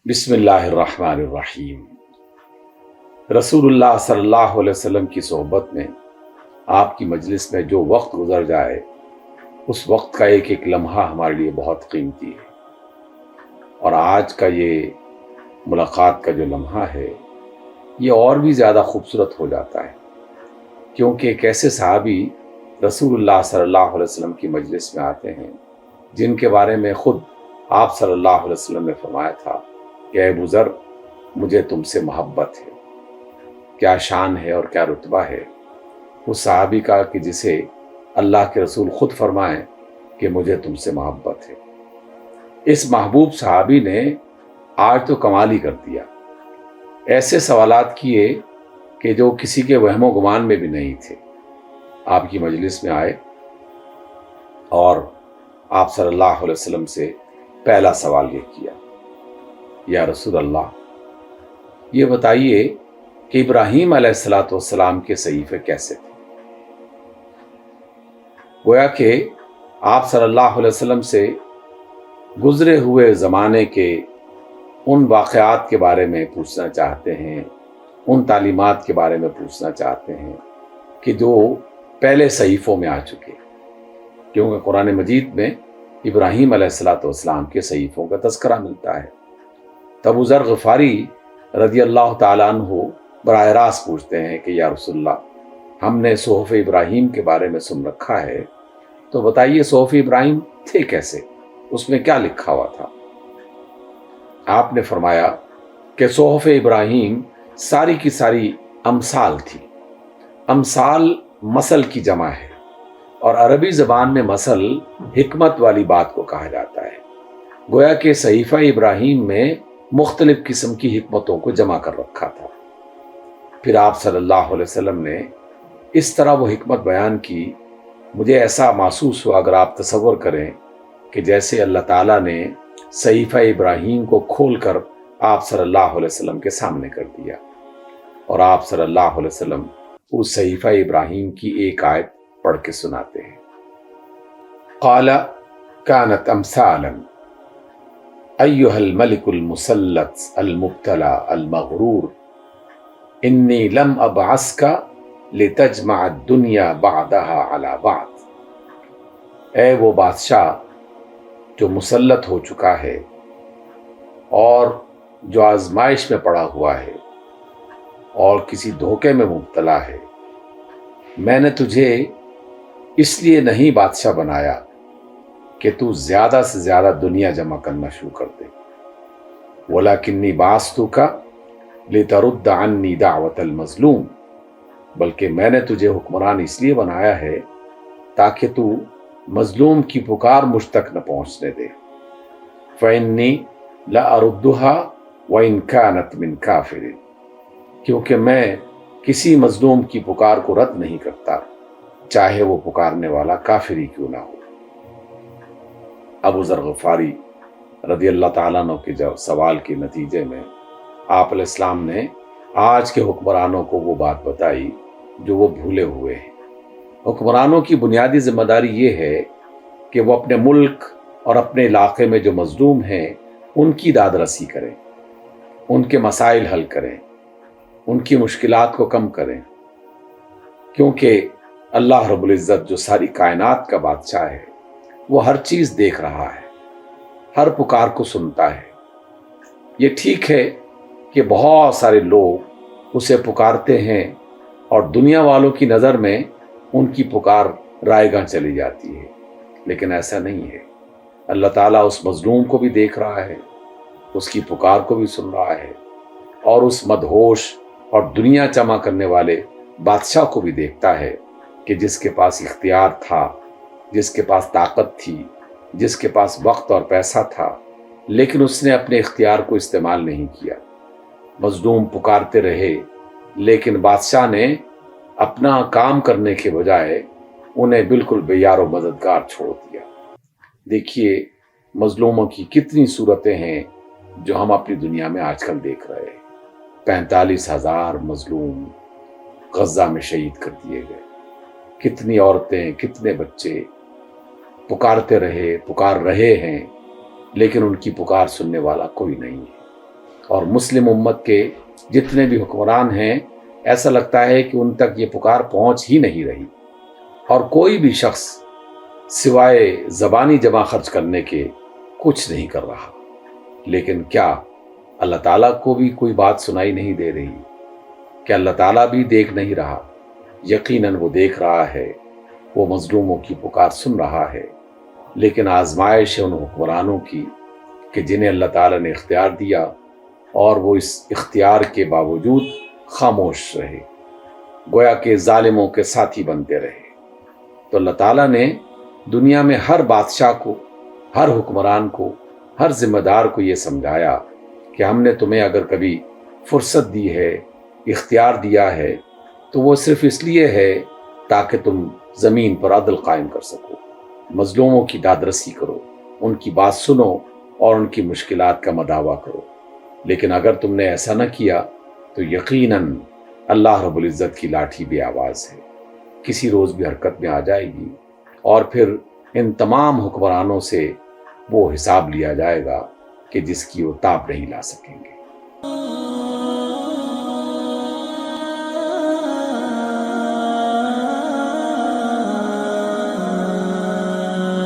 بسم اللہ الرحمن الرحیم۔ رسول اللہ صلی اللہ علیہ وسلم کی صحبت میں آپ کی مجلس میں جو وقت گزر جائے اس وقت کا ایک ایک لمحہ ہمارے لیے بہت قیمتی ہے، اور آج کا یہ ملاقات کا جو لمحہ ہے یہ اور بھی زیادہ خوبصورت ہو جاتا ہے، کیونکہ ایک ایسے صحابی رسول اللہ صلی اللہ علیہ وسلم کی مجلس میں آتے ہیں جن کے بارے میں خود آپ صلی اللہ علیہ وسلم نے فرمایا تھا کہ اے ابو ذر، مجھے تم سے محبت ہے۔ کیا شان ہے اور کیا رتبہ ہے اس صحابی کا کہ جسے اللہ کے رسول خود فرمائیں کہ مجھے تم سے محبت ہے۔ اس محبوب صحابی نے آج تو کمال ہی کر دیا، ایسے سوالات کیے کہ جو کسی کے وہم و گمان میں بھی نہیں تھے۔ آپ کی مجلس میں آئے اور آپ صلی اللہ علیہ وسلم سے پہلا سوال یہ کیا، یا رسول اللہ، یہ بتائیے کہ ابراہیم علیہ السلام کے صحیفے کیسے تھے؟ گویا کہ آپ صلی اللہ علیہ وسلم سے گزرے ہوئے زمانے کے ان واقعات کے بارے میں پوچھنا چاہتے ہیں، ان تعلیمات کے بارے میں پوچھنا چاہتے ہیں کہ جو پہلے صحیفوں میں آ چکے، کیونکہ قرآن مجید میں ابراہیم علیہ السلام کے صحیفوں کا تذکرہ ملتا ہے۔ تب ابو ذر غفاری رضی اللہ تعالیٰ عنہ براہ راست پوچھتے ہیں کہ یا رسول اللہ، ہم نے صحف ابراہیم کے بارے میں سن رکھا ہے، تو بتائیے صحف ابراہیم تھے کیسے، اس میں کیا لکھا ہوا تھا؟ آپ نے فرمایا کہ صحف ابراہیم ساری کی ساری امثال تھی۔ امثال مثل کی جمع ہے، اور عربی زبان میں مثل حکمت والی بات کو کہا جاتا ہے۔ گویا کہ صحیفہ ابراہیم میں مختلف قسم کی حکمتوں کو جمع کر رکھا تھا۔ پھر آپ صلی اللہ علیہ وسلم نے اس طرح وہ حکمت بیان کی، مجھے ایسا محسوس ہوا، اگر آپ تصور کریں کہ جیسے اللہ تعالیٰ نے صحیفہ ابراہیم کو کھول کر آپ صلی اللہ علیہ وسلم کے سامنے کر دیا، اور آپ صلی اللہ علیہ وسلم اس صحیفہ ابراہیم کی ایک آیت پڑھ کے سناتے ہیں۔ قال كانت امثالا ایها الملك المسلط المبتلى المغرور انی لم ابعثك لتجمع الدنيا بعدها على بعض۔ اے وہ بادشاہ جو مسلط ہو چکا ہے اور جو آزمائش میں پڑا ہوا ہے اور کسی دھوکے میں مبتلا ہے، میں نے تجھے اس لیے نہیں بادشاہ بنایا کہ تو زیادہ سے زیادہ دنیا جمع کرنا شروع کر دے، وَلَكِنِّي بَعَثْتُكَ لِتَرُدَّ عَنِّي دَعْوَةَ الْمَظْلُومِ، بلکہ میں نے تجھے حکمران اس لیے بنایا ہے تاکہ تو مظلوم کی پکار مجھ تک نہ پہنچنے دے۔ فَإِنِّي لَأَرُدُّهَا وَإِنْ كَانَتْ مِنْ كَافِرٍ، کیونکہ میں کسی مظلوم کی پکار کو رد نہیں کرتا، چاہے وہ پکارنے والا کافر ہی کیوں نہ ہو۔ ابو ذر غفاری رضی اللہ تعالیٰ عنہ کے سوال کے نتیجے میں آپ علیہ السلام نے آج کے حکمرانوں کو وہ بات بتائی جو وہ بھولے ہوئے ہیں۔ حکمرانوں کی بنیادی ذمہ داری یہ ہے کہ وہ اپنے ملک اور اپنے علاقے میں جو مظلوم ہیں ان کی داد رسی کریں، ان کے مسائل حل کریں، ان کی مشکلات کو کم کریں، کیونکہ اللہ رب العزت جو ساری کائنات کا بادشاہ ہے وہ ہر چیز دیکھ رہا ہے، ہر پکار کو سنتا ہے۔ یہ ٹھیک ہے کہ بہت سارے لوگ اسے پکارتے ہیں اور دنیا والوں کی نظر میں ان کی پکار رائے گاں چلی جاتی ہے، لیکن ایسا نہیں ہے۔ اللہ تعالیٰ اس مظلوم کو بھی دیکھ رہا ہے، اس کی پکار کو بھی سن رہا ہے، اور اس مدہوش اور دنیا جمع کرنے والے بادشاہ کو بھی دیکھتا ہے کہ جس کے پاس اختیار تھا، جس کے پاس طاقت تھی، جس کے پاس وقت اور پیسہ تھا، لیکن اس نے اپنے اختیار کو استعمال نہیں کیا۔ مظلوم پکارتے رہے، لیکن بادشاہ نے اپنا کام کرنے کے بجائے انہیں بالکل بے یار و مددگار چھوڑ دیا۔ دیکھیے مظلوموں کی کتنی صورتیں ہیں جو ہم اپنی دنیا میں آج کل دیکھ رہے ہیں۔ 45,000 مظلوم غزہ میں شہید کر دیے گئے، کتنی عورتیں، کتنے بچے پکار رہے ہیں، لیکن ان کی پکار سننے والا کوئی نہیں ہے۔ اور مسلم امت کے جتنے بھی حکمران ہیں ایسا لگتا ہے کہ ان تک یہ پکار پہنچ ہی نہیں رہی، اور کوئی بھی شخص سوائے زبانی جمع خرچ کرنے کے کچھ نہیں کر رہا۔ لیکن کیا اللہ تعالیٰ کو بھی کوئی بات سنائی نہیں دے رہی؟ کہ اللہ تعالیٰ بھی دیکھ نہیں رہا؟ یقیناً وہ دیکھ رہا ہے، وہ مظلوموں کی پکار سن رہا ہے، لیکن آزمائش ہے ان حکمرانوں کی کہ جنہیں اللہ تعالیٰ نے اختیار دیا اور وہ اس اختیار کے باوجود خاموش رہے، گویا کہ ظالموں کے ساتھی بنتے رہے۔ تو اللہ تعالیٰ نے دنیا میں ہر بادشاہ کو، ہر حکمران کو، ہر ذمہ دار کو یہ سمجھایا کہ ہم نے تمہیں اگر کبھی فرصت دی ہے، اختیار دیا ہے، تو وہ صرف اس لیے ہے تاکہ تم زمین پر عدل قائم کر سکو، مظلوموں کی دادرسی کرو، ان کی بات سنو اور ان کی مشکلات کا مداوع کرو۔ لیکن اگر تم نے ایسا نہ کیا تو یقیناً اللہ رب العزت کی لاٹھی بے آواز ہے، کسی روز بھی حرکت میں آ جائے گی، اور پھر ان تمام حکمرانوں سے وہ حساب لیا جائے گا کہ جس کی وہ تاب نہیں لا سکیں گے۔